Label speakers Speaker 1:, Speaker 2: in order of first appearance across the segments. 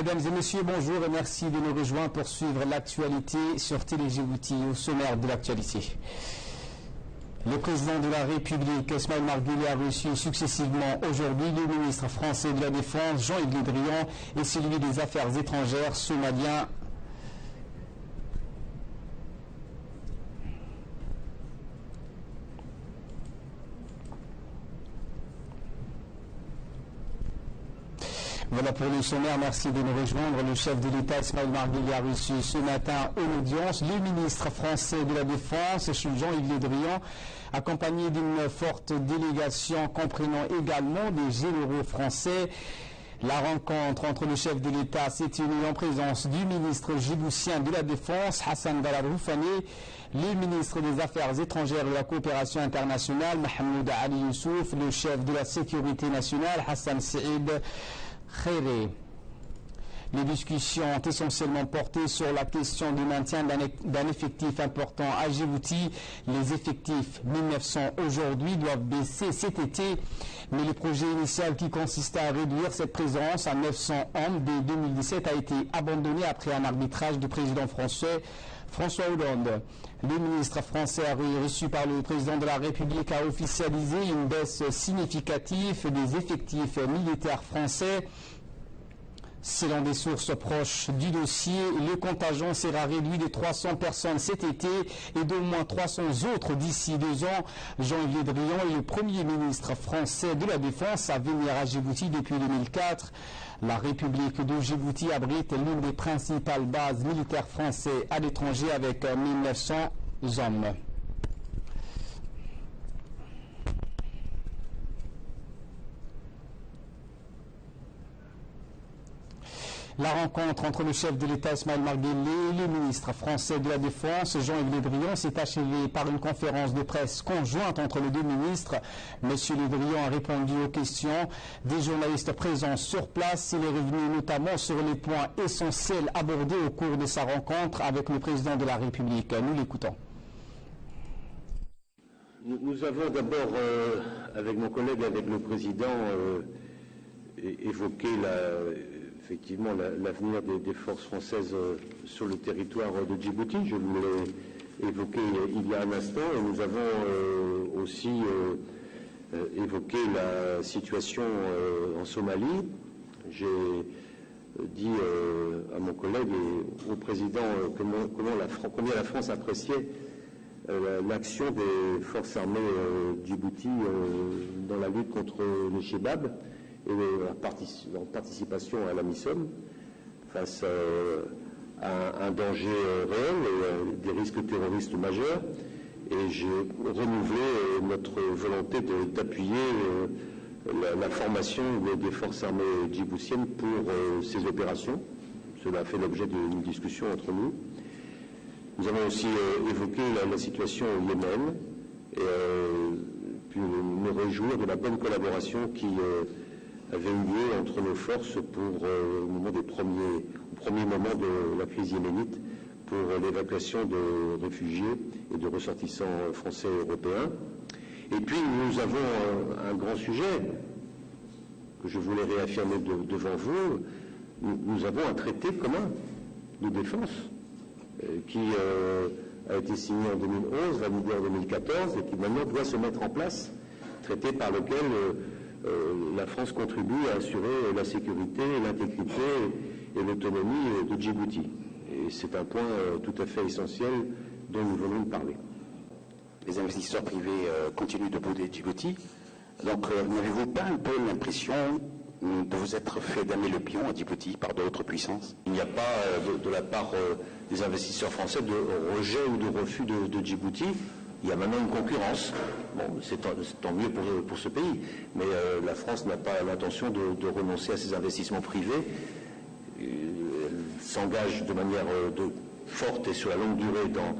Speaker 1: Mesdames et messieurs, bonjour et merci de nous rejoindre pour suivre l'actualité sur Télé Djibouti. Au sommaire de l'actualité. Le président de la République, Ismaël Margulies, a reçu successivement aujourd'hui le ministre français de la Défense, Jean-Yves Le Drian, et celui des Affaires étrangères somalien. Voilà pour le sommaire, merci de nous rejoindre. Le chef de l'État, Ismaël Margulies, a reçu ce matin en audience le ministre français de la Défense, Jean-Yves Le Drian, accompagné d'une forte délégation comprenant également des généraux français. La rencontre entre le chef de l'État s'est tenue en présence du ministre djiboutien de la Défense, Hassan Dalal Roufani, le ministre des Affaires étrangères et de la coopération internationale, Mahmoud Ali Youssouf, le chef de la sécurité nationale, Hassan Saïd Khairé. Les discussions ont essentiellement porté sur la question du maintien d'un effectif important à Djibouti. Les effectifs 1900 aujourd'hui doivent baisser cet été, mais le projet initial qui consistait à réduire cette présence à 900 hommes dès 2017 a été abandonné après un arbitrage du président français François Hollande. Le ministre français reçu par le président de la République a officialisé une baisse significative des effectifs militaires français. Selon des sources proches du dossier, le contingent sera réduit de 300 personnes cet été et d'au moins 300 autres d'ici 2 ans. Jean-Yves Le Drian est le premier ministre français de la Défense à venir à Djibouti depuis 2004. La République de Djibouti abrite l'une des principales bases militaires françaises à l'étranger avec 1900 hommes. La rencontre entre le chef de l'État Ismaël Margulies et le ministre français de la Défense, Jean-Yves Le Drian, s'est achevée par une conférence de presse conjointe entre les deux ministres. Monsieur Le Drian a répondu aux questions des journalistes présents sur place. Il est revenu notamment sur les points essentiels abordés au cours de sa rencontre avec le président de la République. Nous l'écoutons.
Speaker 2: Nous avons d'abord, avec mon collègue, avec le président, évoqué effectivement l'avenir des forces françaises sur le territoire de Djibouti. Je vous l'ai évoqué il y a un instant, et nous avons aussi évoqué la situation en Somalie. J'ai dit à mon collègue et au président combien la France appréciait l'action des forces armées Djibouti dans la lutte contre les Chebabs et en participation à la MISOM face à un danger réel et des risques terroristes majeurs. Et j'ai renouvelé notre volonté d'appuyer la formation des forces armées djiboutiennes pour ces opérations. Cela a fait l'objet d'une discussion entre nous. Nous avons aussi évoqué la situation au Yémen et puis me réjouir de la bonne collaboration qui avait eu lieu entre nos forces au moment au premier moment de la crise yéménite pour l'évacuation de réfugiés et de ressortissants français et européens. Et puis nous avons un grand sujet que je voulais réaffirmer devant vous. Nous avons un traité commun de défense qui a été signé en 2011, validé en 2014 et qui maintenant doit se mettre en place, traité par lequel la France contribue à assurer la sécurité, l'intégrité et l'autonomie de Djibouti. Et c'est un point tout à fait essentiel dont nous venons de parler.
Speaker 3: Les investisseurs privés continuent de bouder Djibouti. Donc n'avez-vous pas un peu l'impression de vous être fait damer le pion à Djibouti par d'autres puissances?
Speaker 2: Il n'y a pas de la part des investisseurs français de rejet ou de refus de Djibouti. Il y a maintenant une concurrence. Bon, c'est tant mieux pour ce pays. Mais la France n'a pas l'intention de renoncer à ses investissements privés. Elle s'engage de manière forte et sur la longue durée dans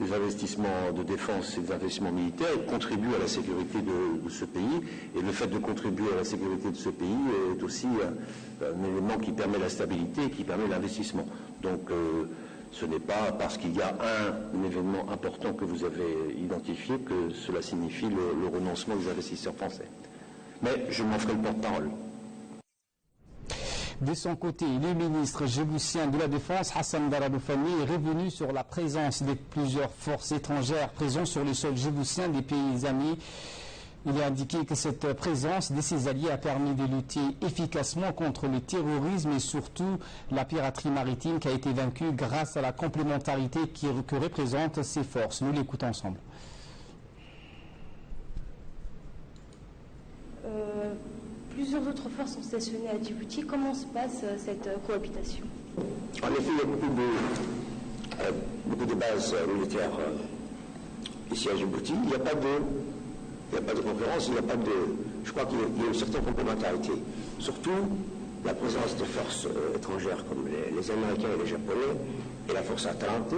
Speaker 2: les investissements de défense et des investissements militaires. Elle contribue à la sécurité de ce pays. Et le fait de contribuer à la sécurité de ce pays est aussi un élément qui permet la stabilité et qui permet l'investissement. Donc, ce n'est pas parce qu'il y a un événement important que vous avez identifié que cela signifie le renoncement des investisseurs français. Mais je m'en ferai le porte-parole.
Speaker 1: De son côté, le ministre djiboutien de la Défense, Hassan Daradoufani, est revenu sur la présence de plusieurs forces étrangères présentes sur le sol djiboutien des pays amis. Il a indiqué que cette présence de ses alliés a permis de lutter efficacement contre le terrorisme et surtout la piraterie maritime qui a été vaincue grâce à la complémentarité que représentent ces forces. Nous l'écoutons ensemble.
Speaker 4: Plusieurs autres forces sont stationnées à Djibouti. Comment se passe cette cohabitation?
Speaker 5: En effet, il y a beaucoup de bases militaires ici à Djibouti. Il n'y a pas de concurrence, je crois qu'il y a une certaine complémentarité. Surtout la présence de forces étrangères comme les Américains et les Japonais et la force Atalante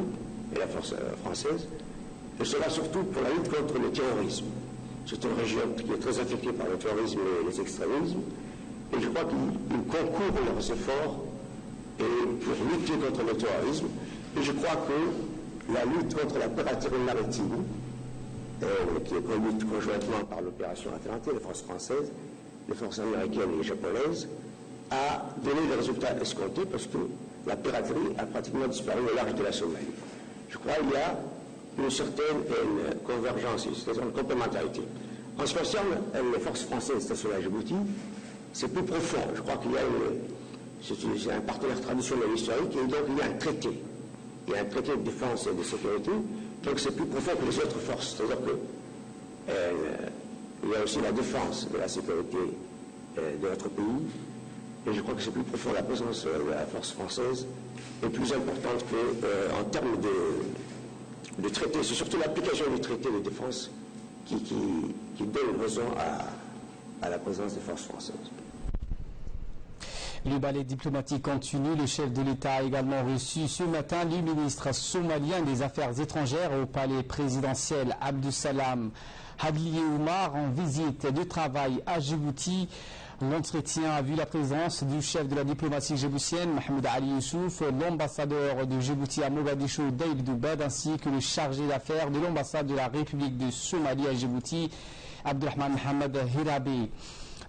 Speaker 5: et la force française. Et cela surtout pour la lutte contre le terrorisme. C'est une région qui est très affectée par le terrorisme et les extrémismes. Et je crois qu'ils concourent leurs efforts pour lutter contre le terrorisme. Et je crois que la lutte contre la piraterie maritime, qui est conduite conjointement par l'opération Atalante, les forces françaises, les forces américaines et les japonaises, a donné des résultats escomptés parce que la piraterie a pratiquement disparu au large de la Somalie. Je crois qu'il y a une certaine convergence, une certaine complémentarité. En ce qui concerne les forces françaises stationnées à Djibouti, c'est plus profond. Je crois qu'il y a c'est un partenaire traditionnel historique et donc il y a un traité. Il y a un traité de défense et de sécurité, donc c'est plus profond que les autres forces. C'est-à-dire qu'il y a aussi la défense de la sécurité de notre pays, et je crois que c'est plus profond. La présence de la force française est plus importante qu'en termes de traité. C'est surtout l'application du traité de défense qui donne raison à la présence des forces françaises.
Speaker 1: Le ballet diplomatique continue. Le chef de l'État a également reçu ce matin le ministre somalien des Affaires étrangères au palais présidentiel Abdussalam Hadliye Oumar en visite de travail à Djibouti. L'entretien a vu la présence du chef de la diplomatie djiboutienne, Mohamed Ali Youssouf, l'ambassadeur de Djibouti à Mogadiscio, Daïb Doubed, ainsi que le chargé d'affaires de l'ambassade de la République de Somalie à Djibouti, Abdurrahman Mohamed Hirabi.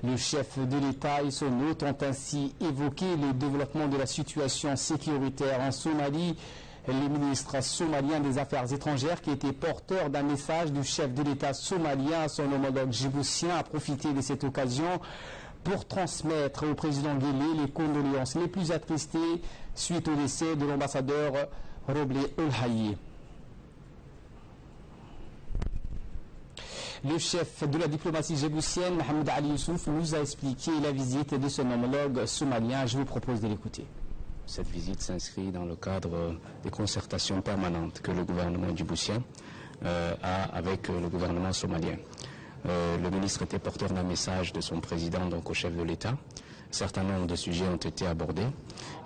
Speaker 1: Le chef de l'État et son hôte ont ainsi évoqué le développement de la situation sécuritaire en Somalie. Le ministre somalien des Affaires étrangères, qui était porteur d'un message du chef de l'État somalien à son homologue djiboutien, a profité de cette occasion pour transmettre au président Guelleh les condoléances les plus attristées suite au décès de l'ambassadeur Roble El-Hayy. Le chef de la diplomatie djiboutienne, Mohamed Ali Youssouf, nous a expliqué la visite de son homologue somalien. Je vous propose de l'écouter.
Speaker 6: Cette visite s'inscrit dans le cadre des concertations permanentes que le gouvernement djiboutien a avec le gouvernement somalien. Le ministre était porteur d'un message de son président, donc au chef de l'État. Un certain nombre de sujets ont été abordés.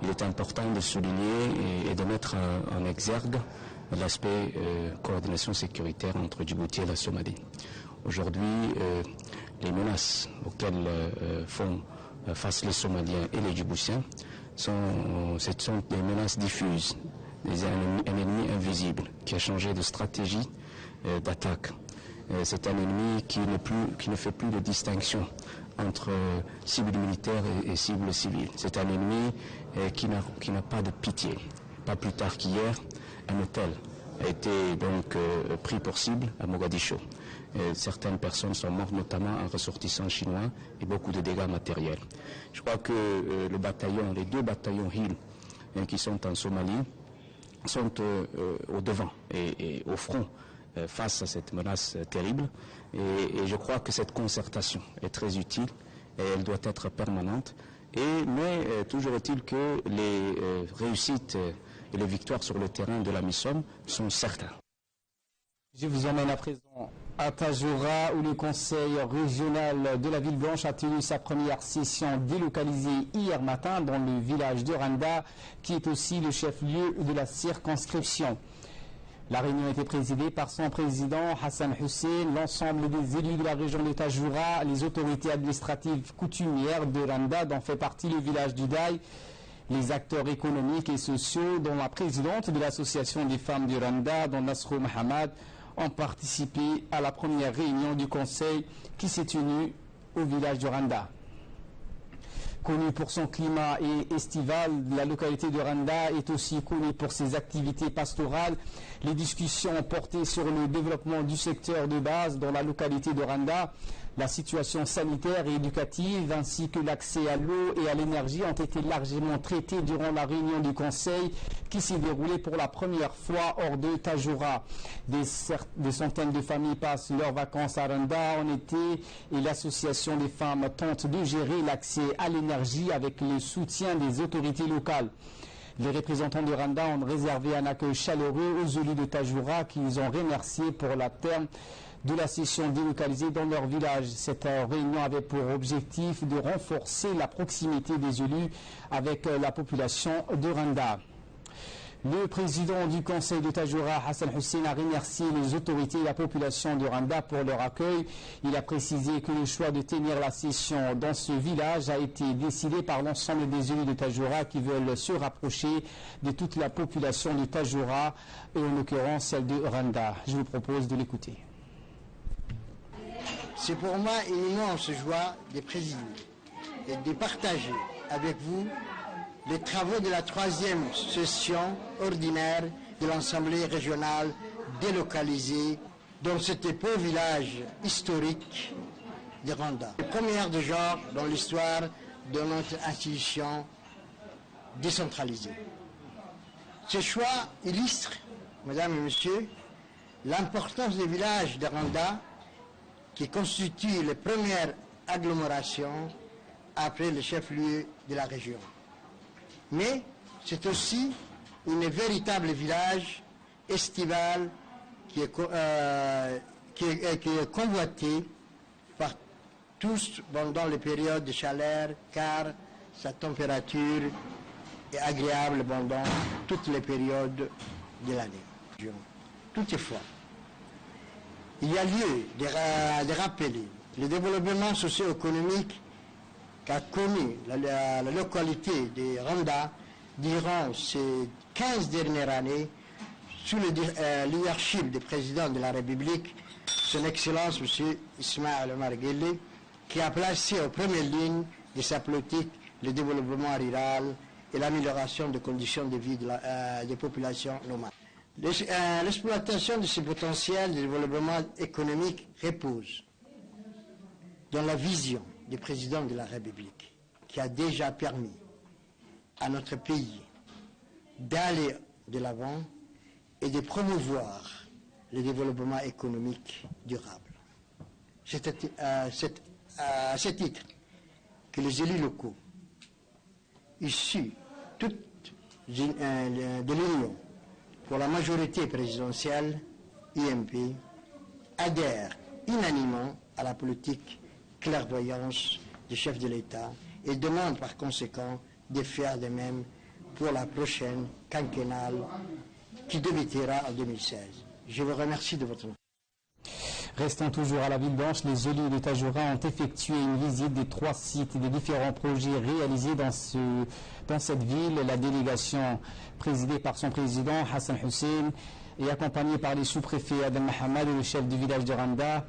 Speaker 6: Il est important de souligner et de mettre en exergue l'aspect coordination sécuritaire entre Djibouti et la Somalie. Aujourd'hui, les menaces auxquelles font face les Somaliens et les Djiboutiens sont des menaces diffuses, un ennemi invisible qui a changé de stratégie d'attaque. C'est un ennemi qui ne fait plus de distinction entre cibles militaires et cibles civiles. C'est un ennemi qui n'a pas de pitié. Pas plus tard qu'hier, un hôtel a été donc pris pour cible à Mogadiscio. Certaines personnes sont mortes, notamment un ressortissant chinois, et beaucoup de dégâts matériels. Je crois que les deux bataillons Hill qui sont en Somalie sont au devant et au front face à cette menace terrible. Et je crois que cette concertation est très utile et elle doit être permanente. Mais toujours est-il que les réussites et les victoires sur le terrain de la MISOM sont certains.
Speaker 1: Je vous emmène à présent à Tajoura, où le conseil régional de la Ville-Blanche a tenu sa première session délocalisée hier matin dans le village de Randa, qui est aussi le chef-lieu de la circonscription. La réunion a été présidée par son président Hassan Hussein, l'ensemble des élus de la région de Tajoura, les autorités administratives coutumières de Randa, dont fait partie le village du Daï, les acteurs économiques et sociaux, dont la présidente de l'association des femmes du Randa, dont Nasrou Mohamed, ont participé à la première réunion du conseil qui s'est tenue au village de Randa. Connue pour son climat estival, la localité de Randa est aussi connue pour ses activités pastorales. Les discussions ont porté sur le développement du secteur de base dans la localité de Randa. La situation sanitaire et éducative ainsi que l'accès à l'eau et à l'énergie ont été largement traités durant la réunion du Conseil qui s'est déroulée pour la première fois hors de Tajoura. Des centaines de familles passent leurs vacances à Randa en été et l'association des femmes tente de gérer l'accès à l'énergie avec le soutien des autorités locales. Les représentants de Randa ont réservé un accueil chaleureux aux élus de Tajoura qu'ils ont remerciés pour la terme de la session délocalisée dans leur village. Cette réunion avait pour objectif de renforcer la proximité des élus avec la population de Randa. Le président du conseil de Tajoura, Hassan Hussein, a remercié les autorités et la population de Randa pour leur accueil. Il a précisé que le choix de tenir la session dans ce village a été décidé par l'ensemble des élus de Tajoura qui veulent se rapprocher de toute la population de Tajoura et en l'occurrence celle de Randa. Je vous propose de l'écouter.
Speaker 7: C'est pour moi une immense joie de présider et de partager avec vous les travaux de la 3e session ordinaire de l'Assemblée régionale délocalisée dans cet beau village historique de Randa. La première de genre dans l'histoire de notre institution décentralisée. Ce choix illustre, mesdames et messieurs, l'importance des villages de Randa qui constituent les premières agglomérations après le chef-lieu de la région. Mais c'est aussi un véritable village estival qui est convoité par tous pendant les périodes de chaleur, car sa température est agréable pendant toutes les périodes de l'année. Toutefois, il y a lieu de rappeler le développement socio-économique qu'a connu la localité de Randa durant ces 15 dernières années sous le leadership du président de la République, son Excellence M. Ismaël Omar Guelleh, qui a placé aux premières lignes de sa politique le développement rural et l'amélioration des conditions de vie des populations nomades. L'exploitation de ce potentiel de développement économique repose dans la vision du président de la République, qui a déjà permis à notre pays d'aller de l'avant et de promouvoir le développement économique durable. C'est à ce titre que les élus locaux, issus de l'Union pour la majorité présidentielle, UMP, adhèrent unanimement à la politique clairvoyance du chef de l'État et demandent par conséquent de faire de même pour la prochaine quinquennale qui débutera en 2016. Je vous remercie de votre attention.
Speaker 1: Restant toujours à la Ville-Blanche, les élus de Tajoura ont effectué une visite des 3 sites et des différents projets réalisés dans cette ville. La délégation présidée par son président Hassan Hussein et accompagnée par les sous-préfets Adam Mahamad et le chef du village de Randa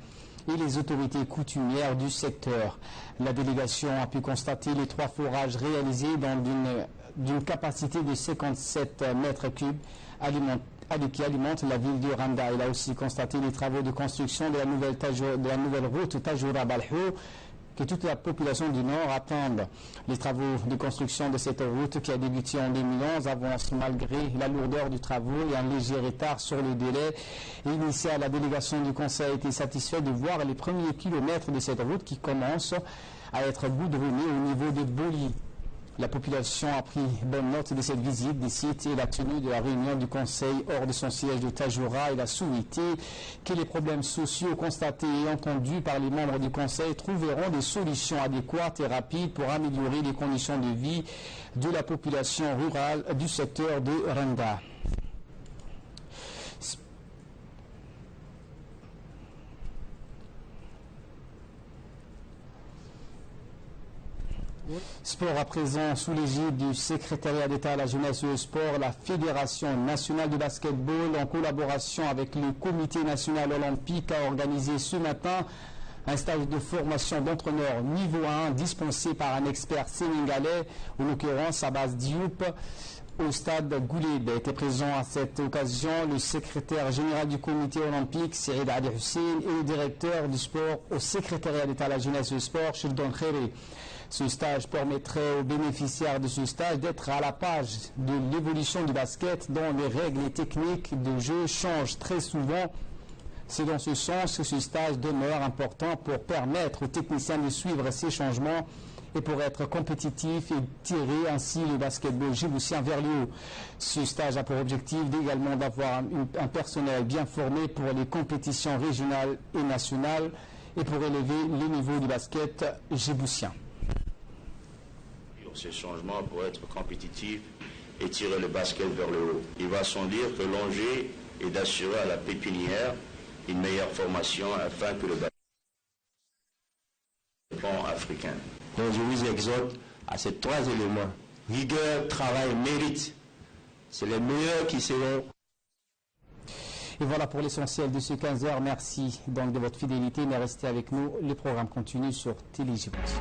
Speaker 1: et les autorités coutumières du secteur. La délégation a pu constater les 3 forages réalisés d'une capacité de 57 mètres cubes qui alimente la ville de Randa. Il a aussi constaté les travaux de construction de la nouvelle route Tajoura-Balhou que toute la population du Nord attendent. Les travaux de construction de cette route qui a débuté en 2011 avancent malgré la lourdeur du travaux et un léger retard sur le délai initial. La délégation du Conseil a été satisfaite de voir les premiers kilomètres de cette route qui commencent à être goudronnés au niveau de Boli. La population a pris bonne note de cette visite des sites et la tenue de la réunion du Conseil hors de son siège de Tajoura. Il a souhaité que les problèmes sociaux constatés et entendus par les membres du Conseil trouveront des solutions adéquates et rapides pour améliorer les conditions de vie de la population rurale du secteur de Randa. Sport à présent, sous l'égide du secrétariat d'État à la jeunesse et au sport, la Fédération nationale de basketball, en collaboration avec le Comité national olympique, a organisé ce matin Un stage de formation d'entraîneur niveau 1 dispensé par un expert sénégalais, en l'occurrence Abbas Diop, au stade Gouleb. Était présent à cette occasion le secrétaire général du comité olympique, Saïd Ali Hussein, et le directeur du sport au secrétariat d'État à la jeunesse et au sport, Sheldon Khéri. Ce stage permettrait aux bénéficiaires de ce stage d'être à la page de l'évolution du basket dont les règles et techniques de jeu changent très souvent. C'est dans ce sens que ce stage demeure important pour permettre aux techniciens de suivre ces changements et pour être compétitifs et tirer ainsi le basketball djiboutien vers le haut. Ce stage a pour objectif également d'avoir un personnel bien formé pour les compétitions régionales et nationales et pour élever le niveau du basket djiboutien.
Speaker 8: Ces changements pour être compétitif et tirer le basket vers le haut. Il va sans dire que l'enjeu est d'assurer à la pépinière une meilleure formation afin que le basket africain.
Speaker 5: Donc je vous exhorte à ces 3 éléments. Rigueur, travail, mérite. C'est les meilleurs qui seront.
Speaker 1: Et voilà pour l'essentiel de ce 15h. Merci donc de votre fidélité, mais restez avec nous. Le programme continue sur Télé Djibouti.